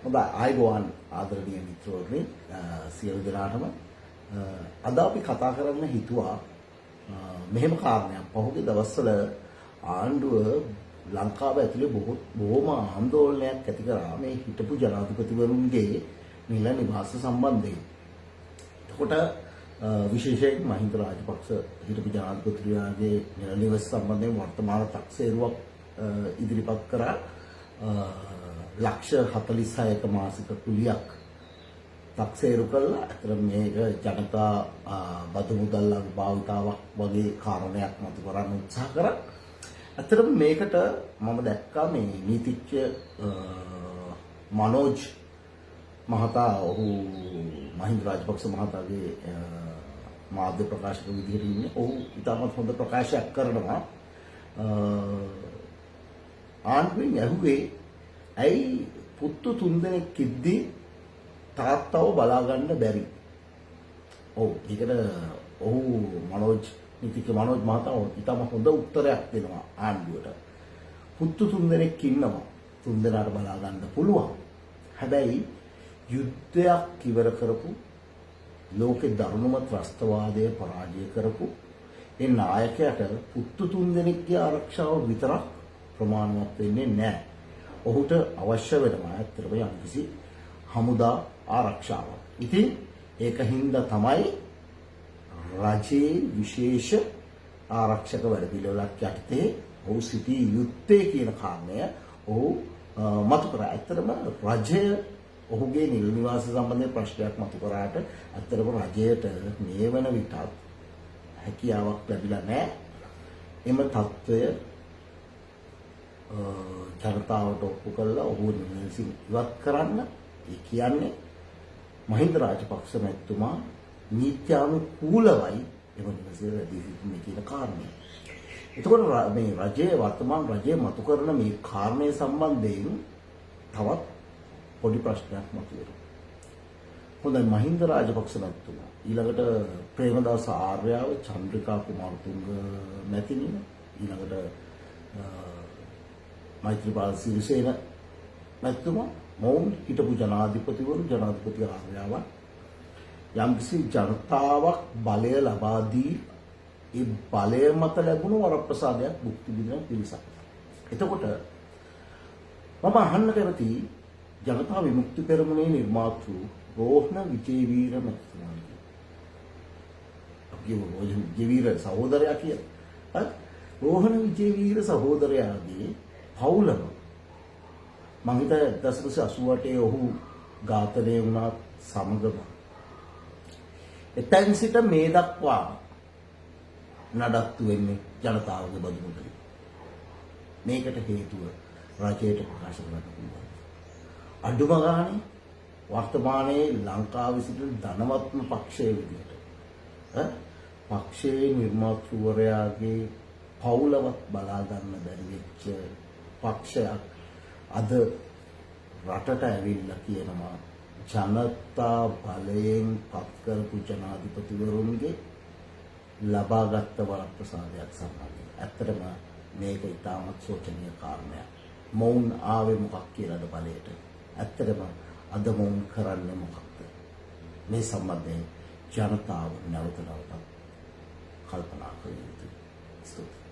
හොඳයි ආයුබෝවන් ආදරණීය මිත්‍රවරුනි සියලු දෙනාටම අද අපි කතා කරන්න හිතුවා මෙහෙම කාරණයක්. පහුගිය දවස්වල ආණ්ඩුව ලංකාව ඇතුලේ බොහොම ආందోලනයක් ඇති කරා මේ හිටපු ජනාධිපතිවරුන්ගේ නිල නිවාස සම්බන්ධයෙන්. එතකොට විශේෂයෙන් මහින්ද රාජපක්ෂ හිටපු ජනාධිපතිතුමාගේ නිල නිවාස සම්බන්ධයෙන් වර්තමාන තක්සේරුවක් ඉදිරිපත් කරා. ලක්ෂ 46ක මාසික කුලියක් තක්සේරු කළා. අතර මේක ජනතා බදු මුදල් භාවිතාවක් වගේ කාරණයක් මතු කරන්න උත්සාහ කරා. අතරම මේකට මම දැක්කා මේ නීතිඥ මනෝජ් මහතා ඔහු මහින්ද රාජපක්ෂ මහතාගේ මාධ්‍ය ප්‍රකාශක විදිහට ඉන්නේ. ඔහු ඉතාමත් හොඳ ප්‍රකාශයක් කරනවා. ආණ්ඩුවෙන් ඇහුවේ ඇයි පුත්තු 3 දෙනෙක් ඉද්දී තාත්තව බලා ගන්න බැරි? ඔව් ඒකට ඔහු නීතිඥ මනෝජ් මහතා ඉතාම හොඳ උත්තරයක් දෙනවා ආණ්ඩුවට. පුත්තු 3 දෙනෙක් ඉන්නවා. 3 දෙනාට බලා ගන්න පුළුවන්. හැබැයි යුද්ධයක් ඉවර කරපු ලෝකේ දරුණුම ත්‍රස්තවාදය පරාජය කරපු ඒ නායකයාට පුත්තු 3 දෙනෙක්ගේ ආරක්ෂාව විතරක් ප්‍රමාණවත් වෙන්නේ නැහැ. ඔහුට අවශ්‍ය වෙනවා ඇත්තටම යම්කිසි හමුදා ආරක්ෂාවක්. ඉතින් ඒකින්ද තමයි රජයේ විශේෂ ආරක්ෂක වැඩපිළිවෙලක් යටතේ ඔහු සිටී යුත්තේ කියන කාරණය ඔහු මතු කරා. ඇත්තටම රජය ඔහුගේ නිල නිවාස සම්බන්ධයෙන් ප්‍රශ්නයක් මතු කරාට ඇත්තටම රජයට මේ වන විටත් හැකියාවක් ලැබිලා නැහැ. එම තත්ත්වය ජනතාවට ඔප්පු කළා ඔහු නිවසින් ඉවත් කරන්න. ඒ කියන්නේ මහින්ද රාජපක්ෂ මැතිතුමා නීත්‍යානුකූලවයි එම නිවසේ වැඩි සිටින්නේ කියන කාරණය. එතකොට මේ රජයේ වර්තමාන රජයේ මතු කරන මේ කාරණය සම්බන්ධයෙන් තවත් පොඩි ප්‍රශ්නයක් මතුවෙනවා. හොඳයි මහින්ද රාජපක්ෂ මැතිතුමා ඊළඟට ප්‍රේමදාස ආර්යාව චන්ද්‍රිකා කුමාරතුංග මැතිණිය ඊළඟට මෛත්‍රීපාල සිරිසේන මැතිතුමා මොවුන් හිටපු ජනාධිපතිවරු ජනාධිපති ආර්යාවන් යම්කිසි ජනතාවක් බලය ලබා දී ඒ බලය මත ලැබුණු වරප්‍රසාදයක් භුක්ති විඳින පිරිසක්. එතකොට මම අහන්න කැමති ජනතා විමුක්ති පෙරමුණේ නිර්මාතෘ රෝහණ විජේවීර මැතිතුමාගේ අපි විජේවීර සහෝදරයා කියලා. රෝහණ විජේවීර සහෝදරයාගේ පවුලම මම හිතන්නේ 1988 ඔහු ඝාතනය වුණා සමගම එතෙන් සිට මේ දක්වා නඩත්තු වෙන්නේ ජනතාවගේ බදු මුදලින්. මේකට හේතුව රජයට ප්‍රකාශ කරන්න පුළුවන්. අඩුම ගානේ වර්තමානයේ ලංකාවේ සිටින ධනවත්ම පක්ෂයේ විදිහට පක්ෂයේ නිර්මාතෘවරයාගේ පවුලවත් බලා ගන්න බැරි වෙච්ච පක්ෂයක් අද රටට ඇවිල්ලා කියනවා ජනතා බලයෙන් පත් කරපු ජනාධිපතිවරුන්ගේ ලබාගත් වරප්‍රසාදයක් සම්බන්ධයෙන්. ඇත්තටම මේක ඉතාමත් සෝචනීය කාරණයක්. මොවුන් ආවේ මොකක් කියලාද බලයට? ඇත්තටම අද මොවුන් කරන්නේ මොකක්ද? මේ සම්බන්ධයෙන් ජනතාව නැවත කල්පනා කළ යුතුයි.